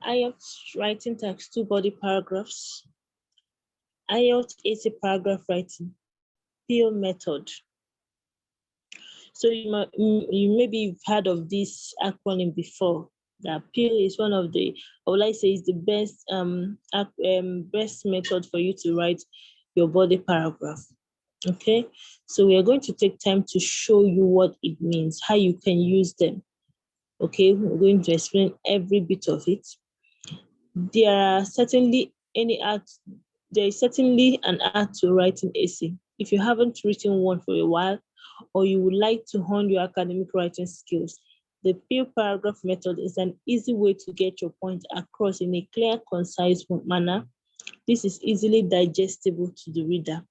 IELTS writing text 2 body paragraphs, IELTS essay paragraph writing, PEEL method. So maybe you've heard of this acronym before. That PEEL is one of the, or like I say, is the best method for you to write your body paragraph. Okay, so we are going to take time to show you what it means, how you can use them. Okay, we're going to explain every bit of it. There is certainly an art to writing essay. If you haven't written one for a while, or you would like to hone your academic writing skills, the PEEL paragraph method is an easy way to get your point across in a clear, concise manner. This is easily digestible to the reader.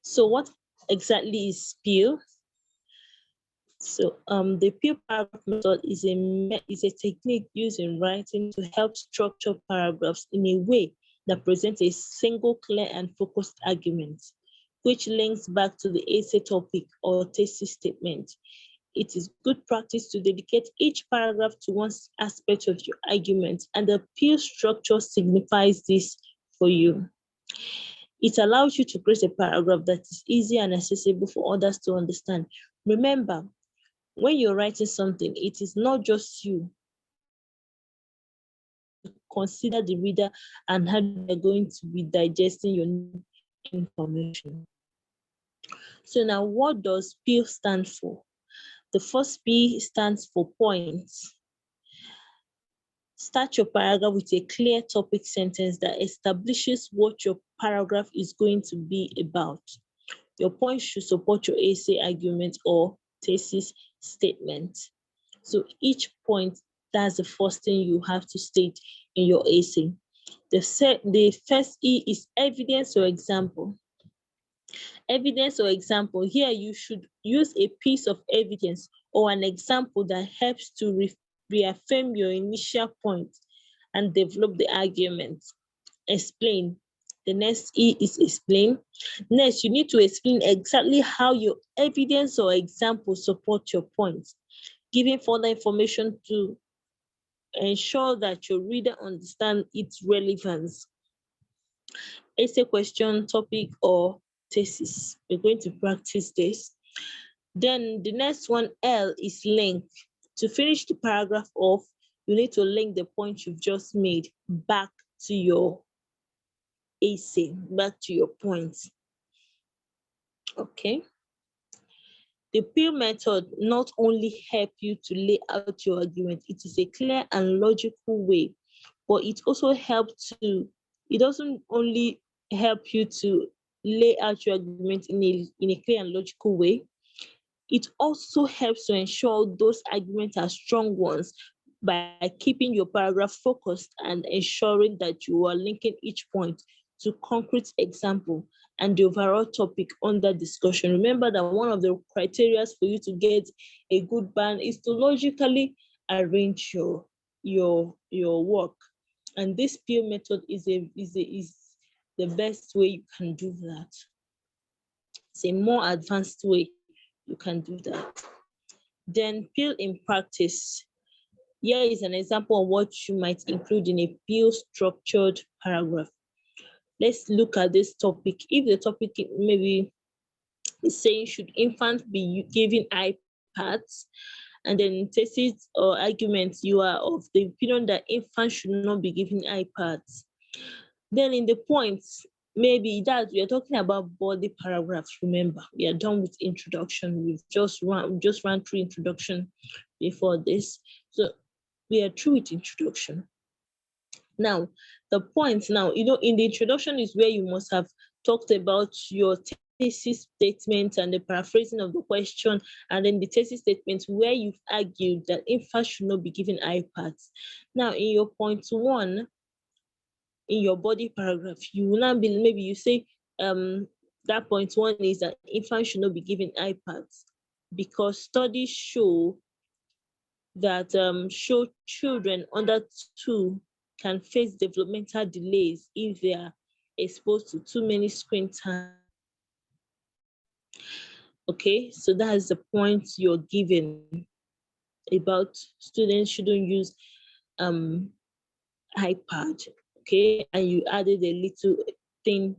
So what exactly is PEEL? So the PEEL paragraph method is a technique used in writing to help structure paragraphs in a way that presents a single, clear, and focused argument, which links back to the essay topic or thesis statement. It is good practice to dedicate each paragraph to one aspect of your argument, and the PEEL structure signifies this for you. It allows you to create a paragraph that is easy and accessible for others to understand. Remember, when you're writing something, it is not just you. Consider the reader and how they're going to be digesting your information. So now, what does PEEL stand for? The first P stands for points. Start your paragraph with a clear topic sentence that establishes what your paragraph is going to be about. Your points should support your essay argument or thesis statement. So each point, that's the first thing you have to state in your essay. The first E is evidence or example. Evidence or example. Here you should use a piece of evidence or an example that helps to reaffirm your initial point and develop the argument. Explain. The next E is explain. Next, you need to explain exactly how your evidence or example support your point, giving further information to ensure that your reader understands its relevance. Essay question, topic, or thesis. We're going to practice this. Then the next one, L, is link. To finish the paragraph off, you need to link the point you've just made back to your essay, back to your points. Okay. The PEEL method not only helps you to lay out your argument, it is a clear and logical way, but it also helps to, it doesn't only help you to lay out your argument in a clear and logical way, it also helps to ensure those arguments are strong ones by keeping your paragraph focused and ensuring that you are linking each point to concrete example and the overall topic under discussion. Remember that one of the criteria for you to get a good band is to logically arrange your work. And this PEEL method is the best way you can do that. It's a more advanced way you can do that. Then PEEL in practice. Here is an example of what you might include in a PEEL structured paragraph. Let's look at this topic. If the topic maybe is saying, should infants be given iPads? And then thesis or arguments, you are of the opinion that infants should not be given iPads. Then in the points, maybe that we are talking about body paragraphs. Remember, we are done with introduction. We've just ran through introduction before this. So we are through with introduction. Now, the points now, in the introduction is where you must have talked about your thesis statement and the paraphrasing of the question, and then the thesis statement where you've argued that infants should not be given iPads. Now, in your point one, in your body paragraph, you will not be, maybe you say that point one is that infants should not be given iPads because studies show that children under 2 can face developmental delays if they are exposed to too many screen time. Okay, so that is the point you're giving about students shouldn't use iPad, okay, and you added a little thing,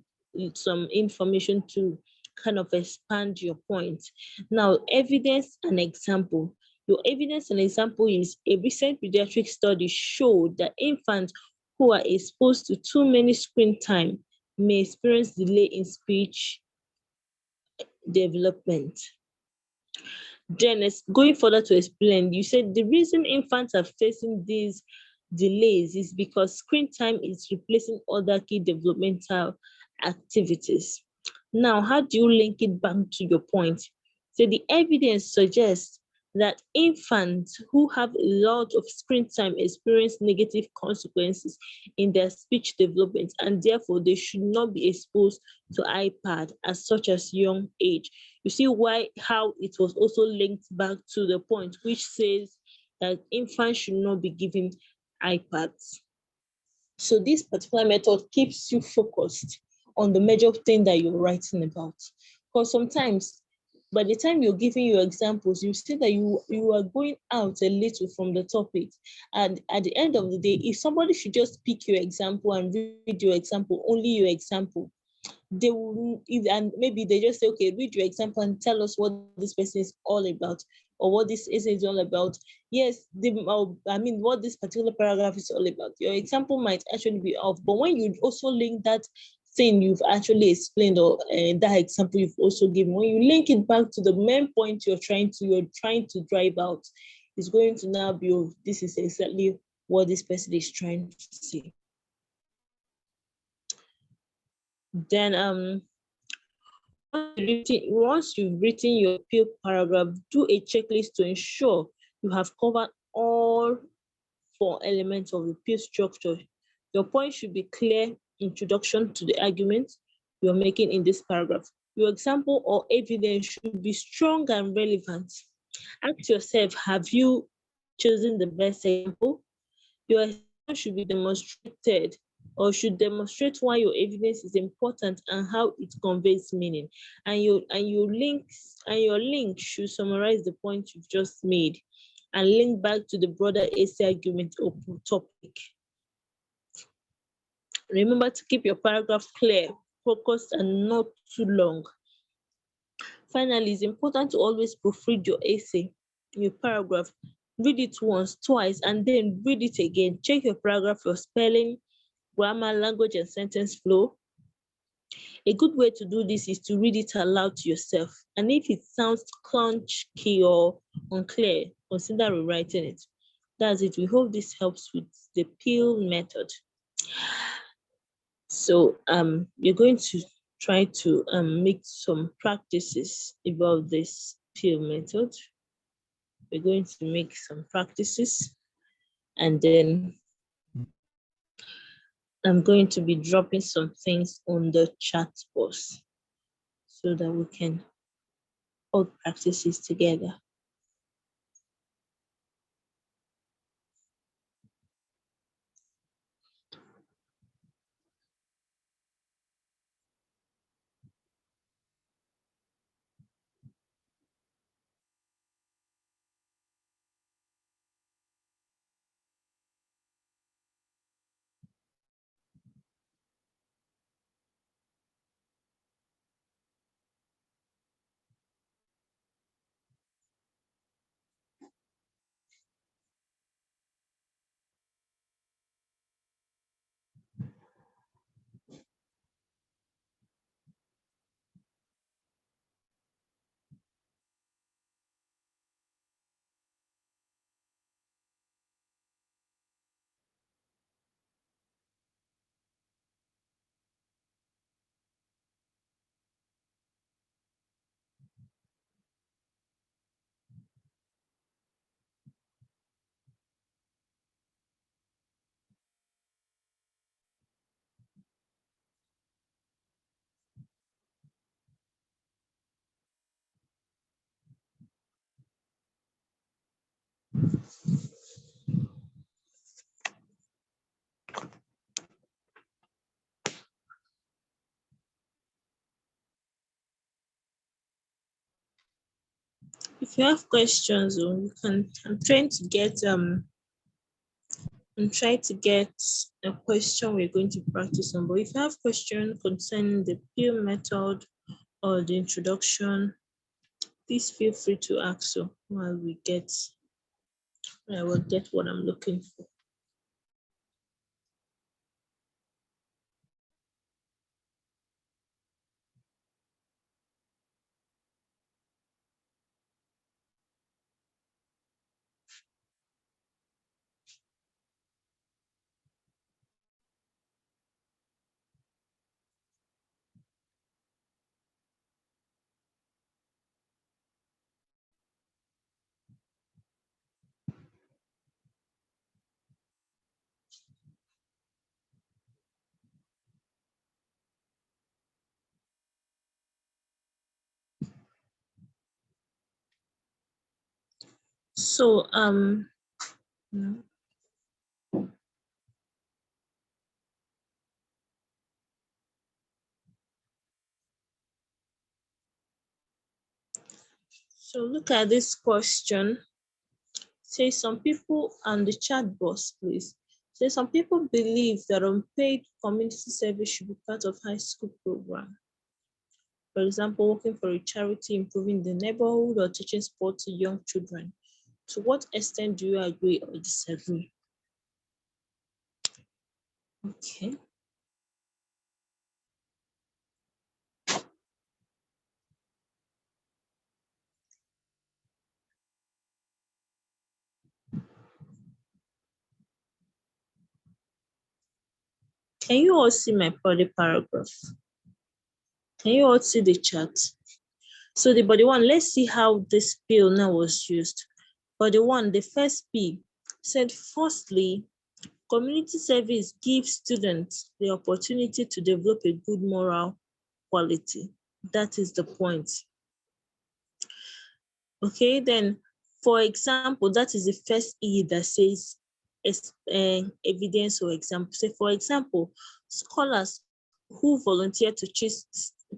some information to kind of expand your point. Now, evidence and example. Your evidence and example is a recent pediatric study showed that infants who are exposed to too many screen time may experience delay in speech development. Then, going further to explain, you said the reason infants are facing these delays is because screen time is replacing other key developmental activities. Now, how do you link it back to your point? So, the evidence suggests that infants who have a lot of screen time experience negative consequences in their speech development, and therefore they should not be exposed to iPad at such as young age. You see why how it was also linked back to the point which says that infants should not be given iPads. So this particular method keeps you focused on the major thing that you're writing about. Because sometimes by the time you're giving your examples, you see that you are going out a little from the topic. And at the end of the day, if somebody should just pick your example and read your example, only your example, they will, and maybe they just say, okay, read your example and tell us what this person is all about, or what this essay is all about. Yes, I mean, what this particular paragraph is all about. Your example might actually be off, but when you also link that thing you've actually explained, or that example you've also given, when you link it back to the main point you're trying to drive out, it's going to now be, oh, this is exactly what this person is trying to say. Then once you've written your appeal paragraph, do a checklist to ensure you have covered all 4 elements of the appeal structure. Your point should be clear introduction to the argument you're making in this paragraph. Your example or evidence should be strong and relevant. Ask yourself, have you chosen the best example? Your example should be demonstrated or should demonstrate why your evidence is important and how it conveys meaning. And your link should summarize the point you've just made and link back to the broader essay argument or topic. Remember to keep your paragraph clear, focused, and not too long. Finally, it's important to always proofread your essay, your paragraph. Read it once, twice, and then read it again. Check your paragraph for spelling, grammar, language, and sentence flow. A good way to do this is to read it aloud to yourself. And if it sounds clunky or unclear, consider rewriting it. That's it. We hope this helps with the peel method. So you're going to try to make some practices about this peel method. We're going to make some practices, and then I'm going to be dropping some things on the chat box so that we can all practice this together. If you have questions, you can. I'm trying to get and try to get a question we're going to practice on. But if you have questions concerning the pill method or the introduction, please feel free to ask so while I will get what I'm looking for. So so look at this question. Say some people and the chat box, please. Say some people believe that unpaid community service should be part of high school program. For example, working for a charity, improving the neighborhood, or teaching sport to young children. To what extent do you agree or disagree? Okay. Can you all see my body paragraph? Can you all see the chart? So the body one, let's see how this pill now was used. Body one, the first P said, firstly, community service gives students the opportunity to develop a good moral quality. That is the point. Okay, then, for example, that is the first E that says evidence or example. Say, for example, scholars who volunteer to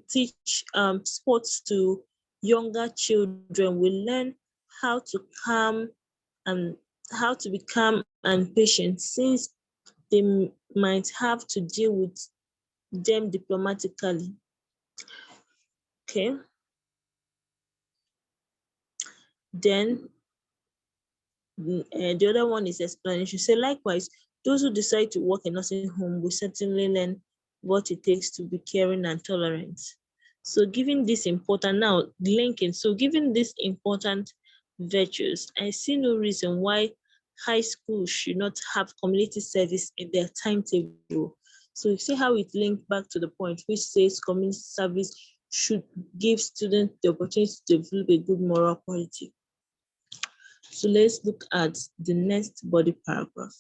teach sports to younger children will learn how to calm and how to be calm and patient, since they might have to deal with them diplomatically. Okay, then the other one is explanation. So likewise, those who decide to work in nursing home will certainly learn what it takes to be caring and tolerant. So given this important, now linking, so given these important virtues, I see no reason why high school should not have community service in their timetable. So you see how it linked back to the point which says community service should give students the opportunity to develop a good moral quality. So let's look at the next body paragraph.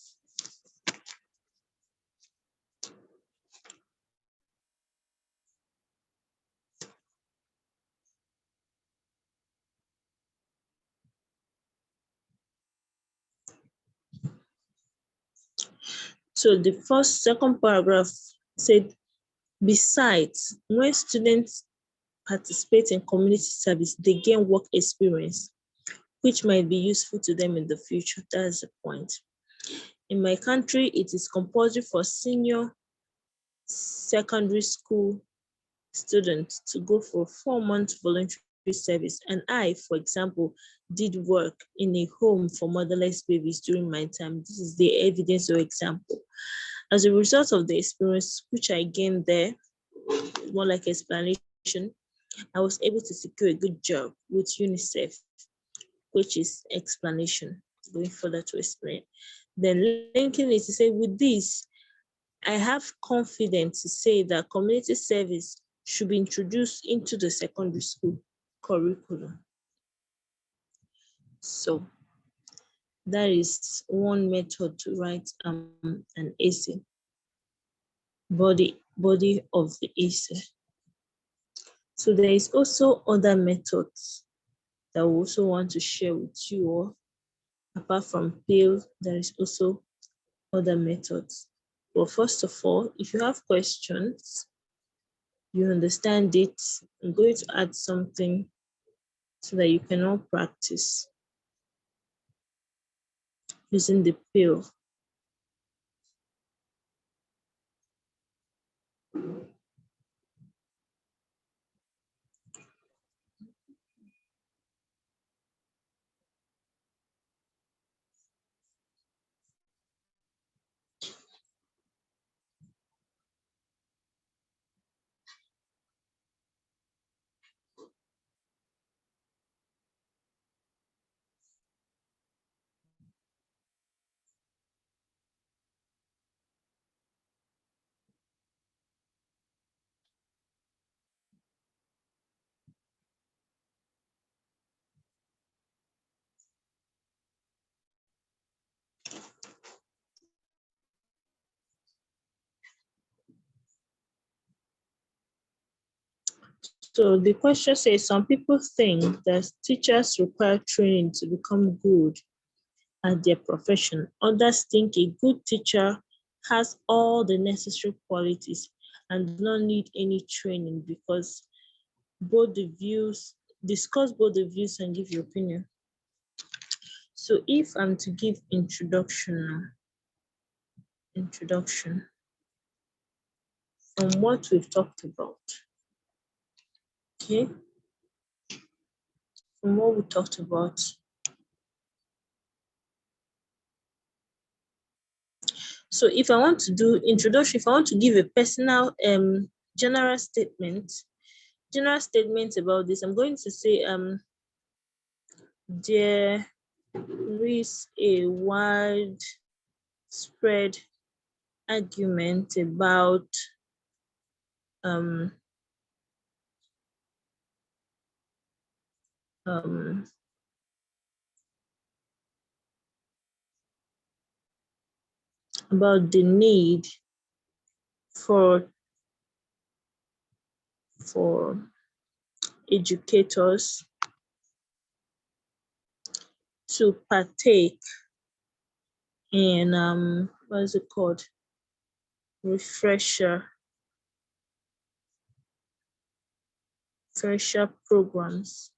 So the second paragraph said, besides, when students participate in community service, they gain work experience, which might be useful to them in the future. That's the point. In my country, it is compulsory for senior secondary school students to go for 4 months voluntary service. And I, for example, did work in a home for motherless babies during my time. This is the evidence or example. As a result of the experience which I gained there, more like explanation, I was able to secure a good job with UNICEF, which is explanation. Going further to explain. Then linking it to say, with this, I have confidence to say that community service should be introduced into the secondary school curriculum. So that is one method to write an essay, body of the essay. So there is also other methods that we also want to share with you all. Apart from PAIL, there is also other methods. But first of all, if you have questions, you understand it, I'm going to add something so that you can all practice using the pill. So the question says, some people think that teachers require training to become good at their profession. Others think a good teacher has all the necessary qualities and does not need any training because discuss both the views and give your opinion. So if I'm to give introduction from what we've talked about, okay, from what we talked about. So if I want to do introduction, if I want to give a personal general statement about this, I'm going to say there is a widespread argument about um, um, about the need for educators to partake in what is it called, refresher programs.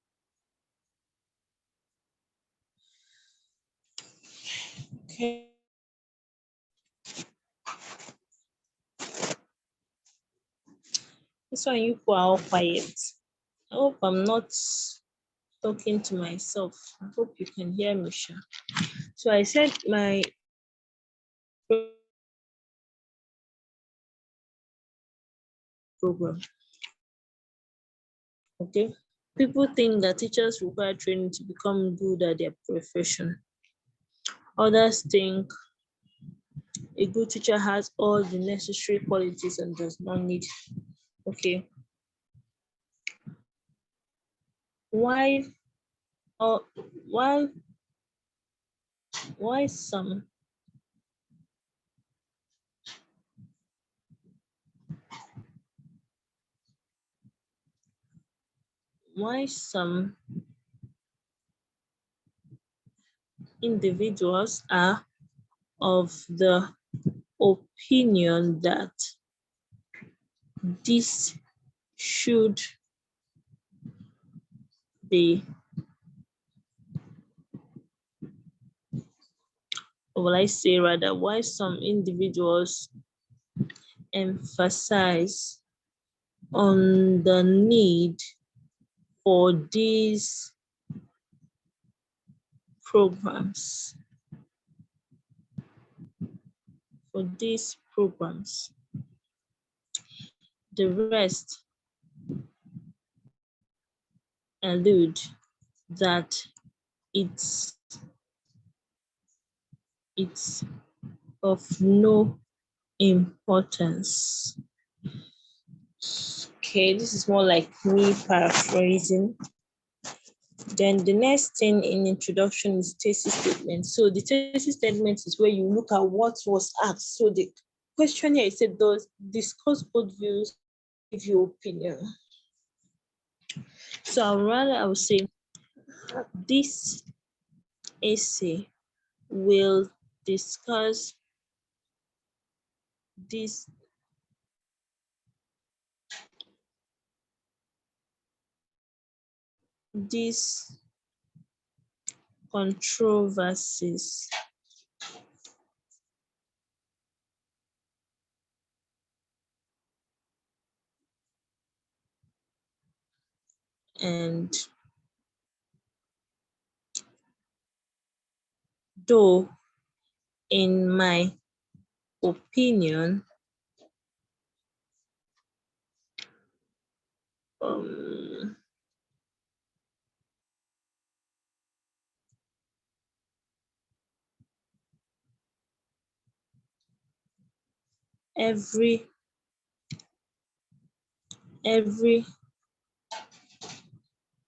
Okay. This one you are all quiet. I hope I'm not talking to myself. I hope you can hear me, Sha. So I said my program. Okay. People think that teachers require training to become good at their profession. Others think a good teacher has all the necessary qualities and does not need. Okay. Why uh, why why some individuals are of the opinion that this should be, or will I say rather, why some individuals emphasize on the need for these programs, the rest allude that it's of no importance. Okay, this is more like me paraphrasing. Then the next thing in introduction is thesis statement. So the thesis statement is where you look at what was asked. So the question here, it said, does discuss both views, give your opinion. So I would say this essay will discuss this these controversies and though in my opinion every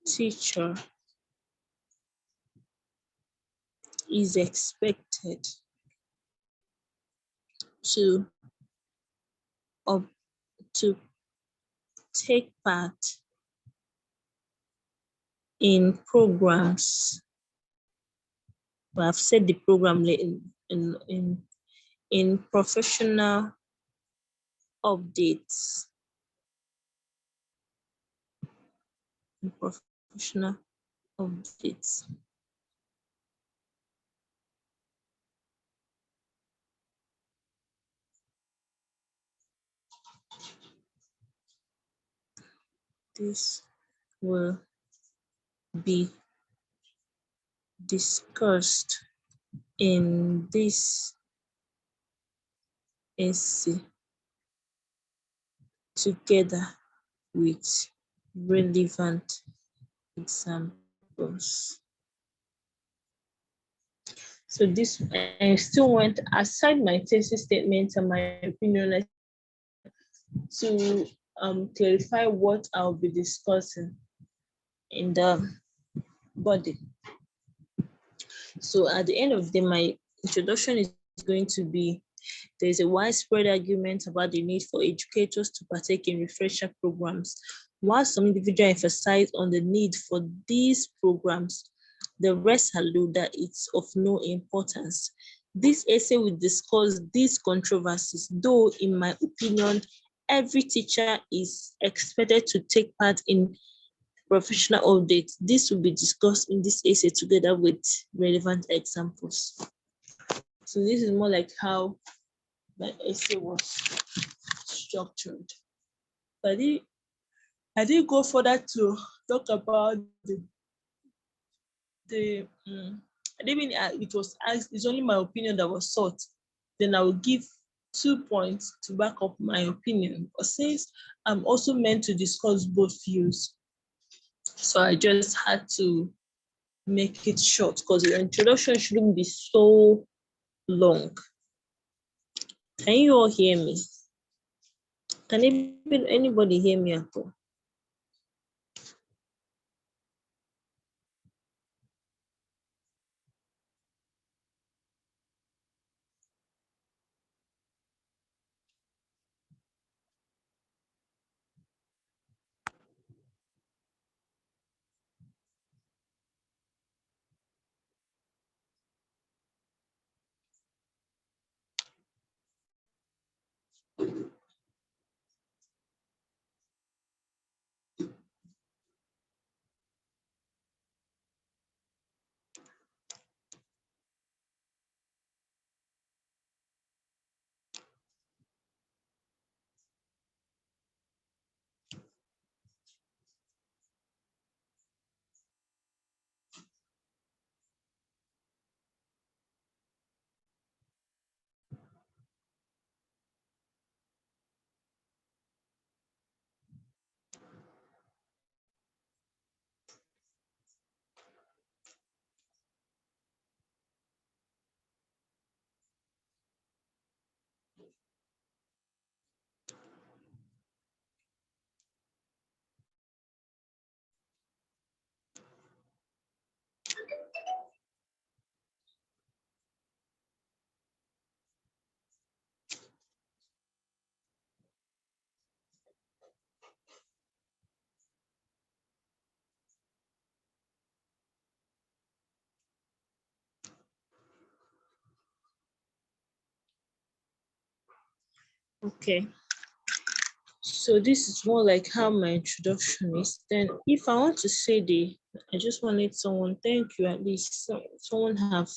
teacher is expected to to take part in programs. I've said the program in professional updates. In professional updates. This will be discussed in this essay together with relevant examples. So this, I still went aside my thesis statement and my opinion to clarify what I'll be discussing in the body. So at the end of the day, my introduction is going to be: there's a widespread argument about the need for educators to partake in refresher programs. While some individuals emphasize on the need for these programs, the rest allude that it's of no importance. This essay will discuss these controversies, though in my opinion, every teacher is expected to take part in professional updates. This will be discussed in this essay together with relevant examples. So this is more like how my essay was structured. But I didn't go further to talk about the I didn't mean it was asked, it's only my opinion that was sought. Then I will give 2 points to back up my opinion. But since I'm also meant to discuss both views, so I just had to make it short because the introduction shouldn't be so long. Can you all hear me? Can anybody hear me at all? Okay. So this is more like how my introduction is. Then if I want to say I just wanted someone, thank you, at least someone have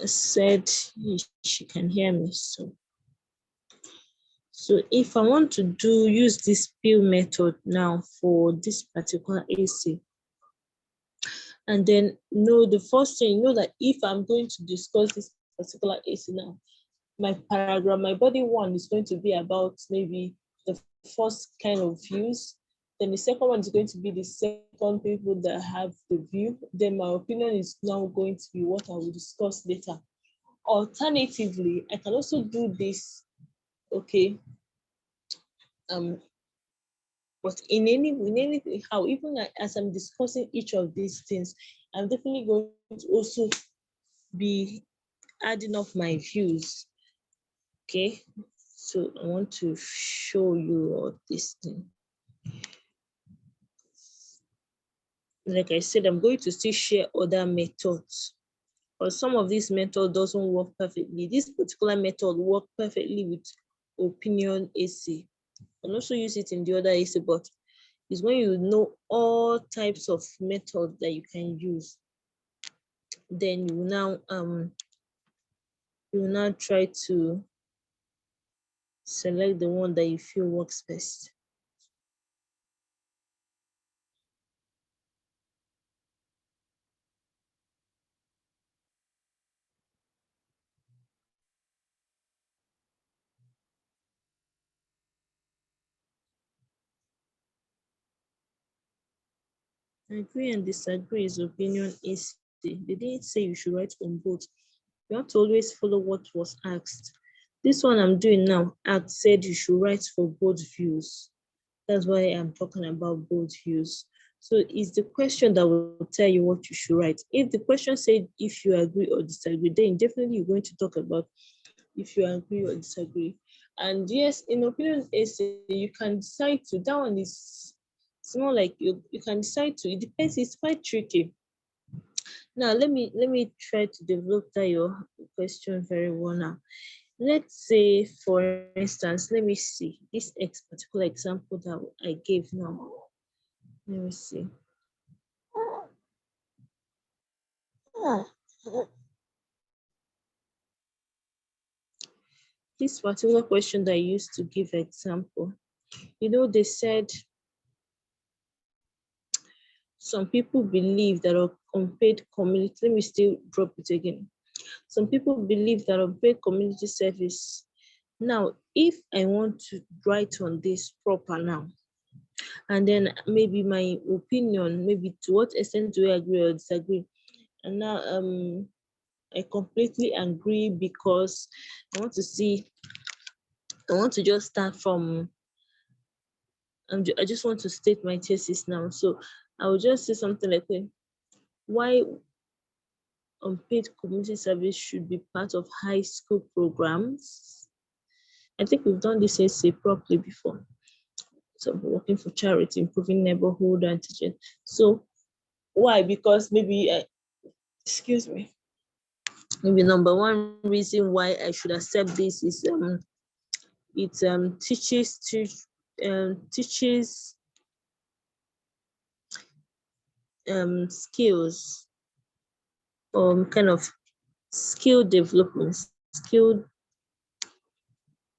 said she can hear me. So if I want to use this pill method now for this particular essay, and then the first thing, that if I'm going to discuss this particular essay now, my paragraph, my body one is going to be about maybe the first kind of views. Then the second one is going to be the second people that have the view. Then my opinion is now going to be what I will discuss later. Alternatively, I can also do this, okay, but in anything, how even as I'm discussing each of these things, I'm definitely going to also be adding up my views. Okay, so I want to show you all this thing. like I said, I'm going to still share other methods. But some of these methods doesn't work perfectly. This particular method work perfectly with opinion essay. And also use it in the other essay, but it's when you know all types of methods that you can use, then you will now try to select the one that you feel works best. Agree and disagree is opinion essay. They didn't say you should write on both. You have to always follow what was asked. This one I'm doing now, Act said you should write for both views. That's why I'm talking about both views. So it's the question that will tell you what you should write. If the question said if you agree or disagree, then definitely you're going to talk about if you agree or disagree. And yes, in opinion essay, you can decide to. That one is it's more like you can decide to. It depends. It's quite tricky. Now let me try to develop that your question very well now. Let's say, for instance, let me see this particular example that I gave now. Let me see. This particular question that I used to give example. They said some people believe that unpaid community, let me still drop it again. Some people believe that unpaid community service. Now, if I want to write on this proper now, and then maybe my opinion, maybe to what extent do I agree or disagree? And now I completely agree because I want to see, I want to just start from, I just want to state my thesis now. So I will just say something like, why unpaid community service should be part of high school programs. I think we've done this essay properly before. So working for charity, improving neighborhood and teaching. So why? Because maybe, excuse me, maybe number one reason why I should accept this is it teaches skills, kind of skill development,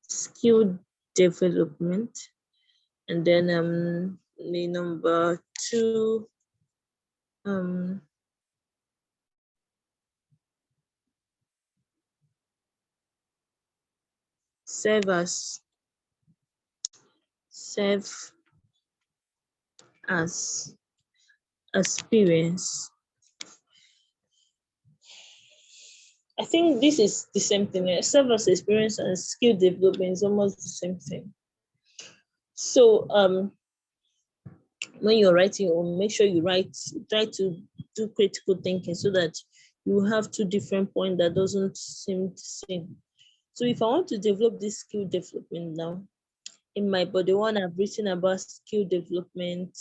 skill development. And then the number two, um serve serve as experience. I think this is the same thing. Serve as experience and skill development is almost the same thing. So when you're writing, or make sure you try to do critical thinking so that you have two different points that doesn't seem the same. So if I want to develop this skill development now, in my body one, I've written about skill development.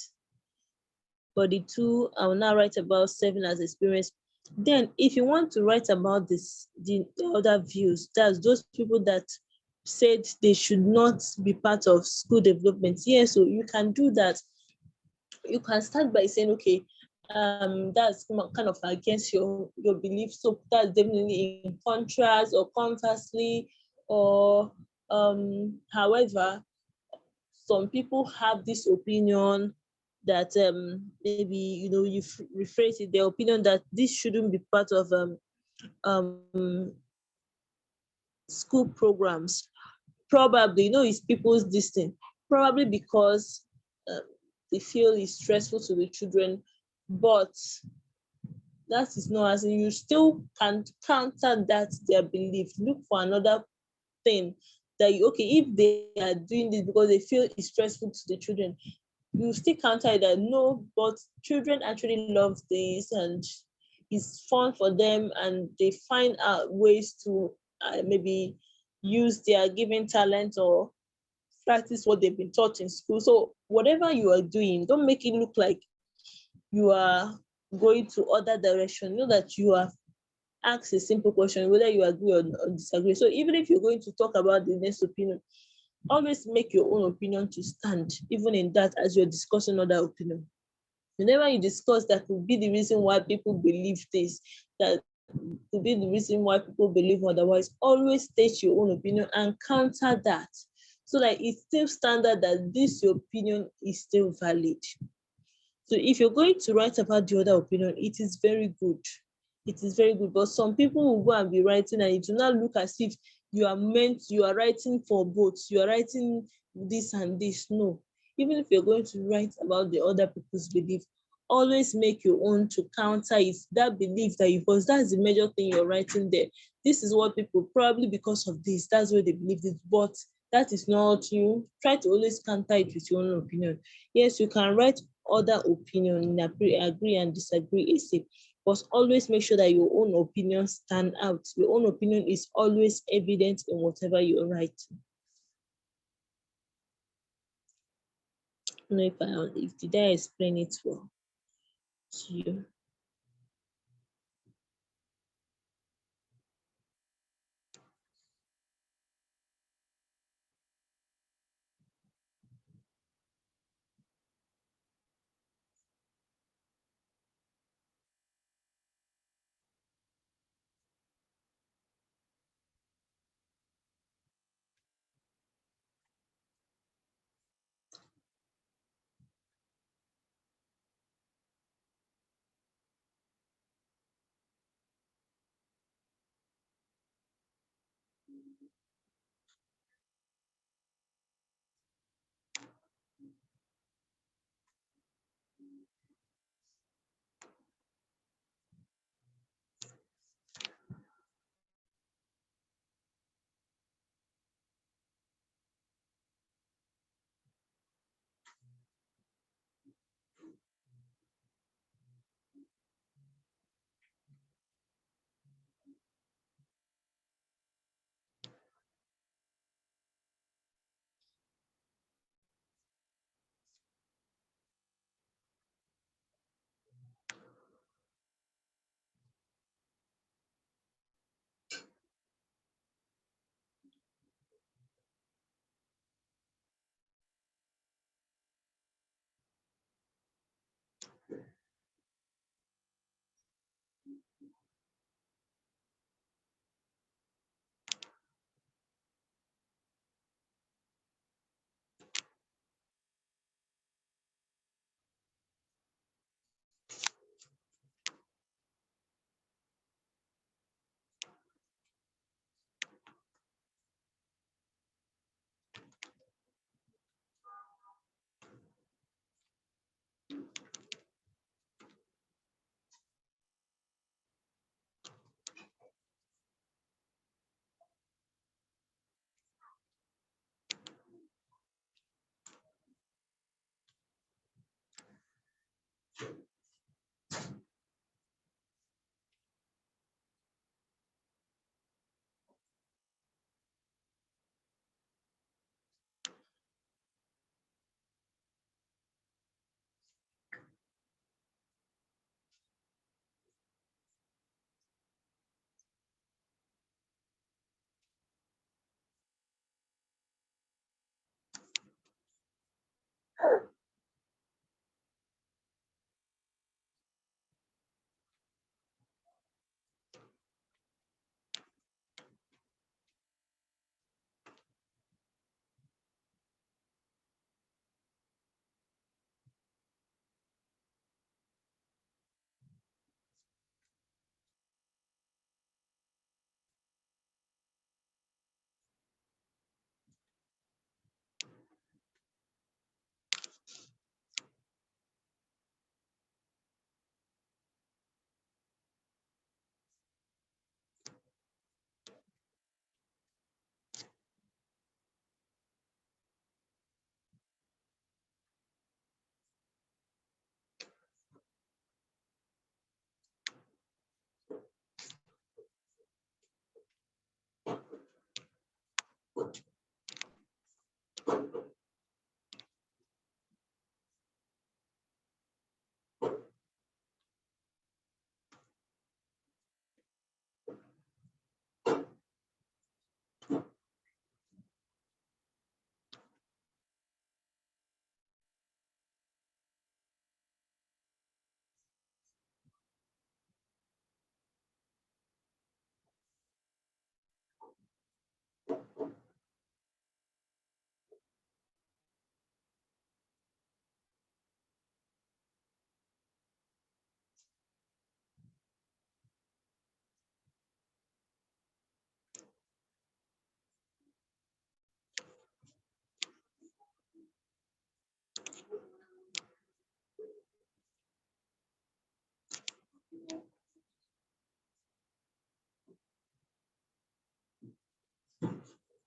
Body two, I will now write about serving as experience. Then, if you want to write about the other views, that's those people that said they should not be part of school development. Yes, so you can do that. You can start by saying, okay, that's kind of against your belief. So that's definitely in contrast or conversely, or however, some people have this opinion that maybe you rephrase it, their opinion that this shouldn't be part of um school programs. Probably, it's people's this thing. Probably because uh, they feel it's stressful to the children, but that is not, as in, you still can counter that their belief. Look for another thing that okay, if they are doing this because they feel it's stressful to the children, you still counter it that no, but children actually love this and it's fun for them, and they find out ways to maybe use their given talent or practice what they've been taught in school. So whatever you are doing, don't make it look like you are going to other direction, know that you have asked a simple question whether you agree or disagree. So even if you're going to talk about the next opinion, always make your own opinion to stand, even in that, as you're discussing other opinion. Whenever you discuss that could be the reason why people believe this, that could be the reason why people believe otherwise, always state your own opinion and counter that, so that it's still standard that this your opinion is still valid. So if you're going to write about the other opinion, it is very good. It is very good. But some people will go and be writing, and it will not look as if you are writing for both. You are writing this and this. No. Even if you're going to write about the other people's belief, always make your own to counter it. That belief that you, because that's the major thing you're writing there. This is what people, probably because of this, that's why they believe it. But that is not you. Try to always counter it with your own opinion. Yes, you can write other opinion in agree and disagree essay, but always make sure that your own opinion stand out. Your own opinion is always evident in whatever you write. I don't know if did I explain it well to you.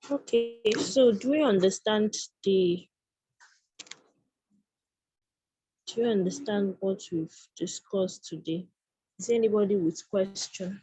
Okay, so do you understand what we've discussed today? Is there anybody with question?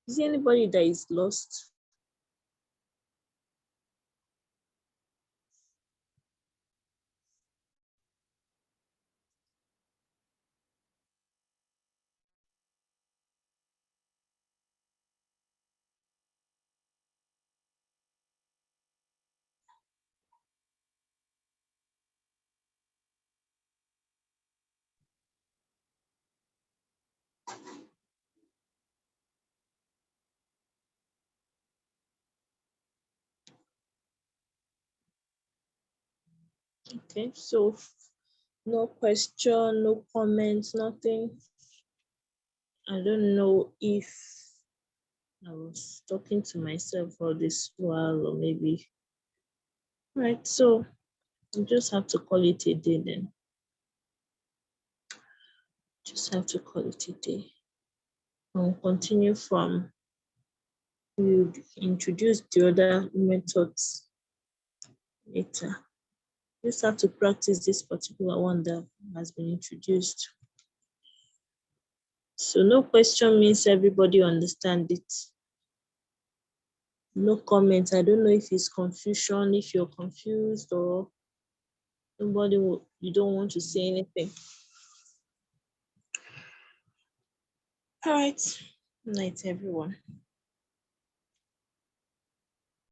Is there anybody that is lost? Okay, so no question, no comments, nothing. I don't know if I was talking to myself all this while, or maybe. Right, so you just have to call it a day then. Just have to call it a day. And continue from you introduce the other methods later. You just have to practice this particular one that has been introduced. So no question means everybody understand it. No comment. I don't know if it's confusion, if you're confused, or you don't want to say anything. All right. Night, everyone.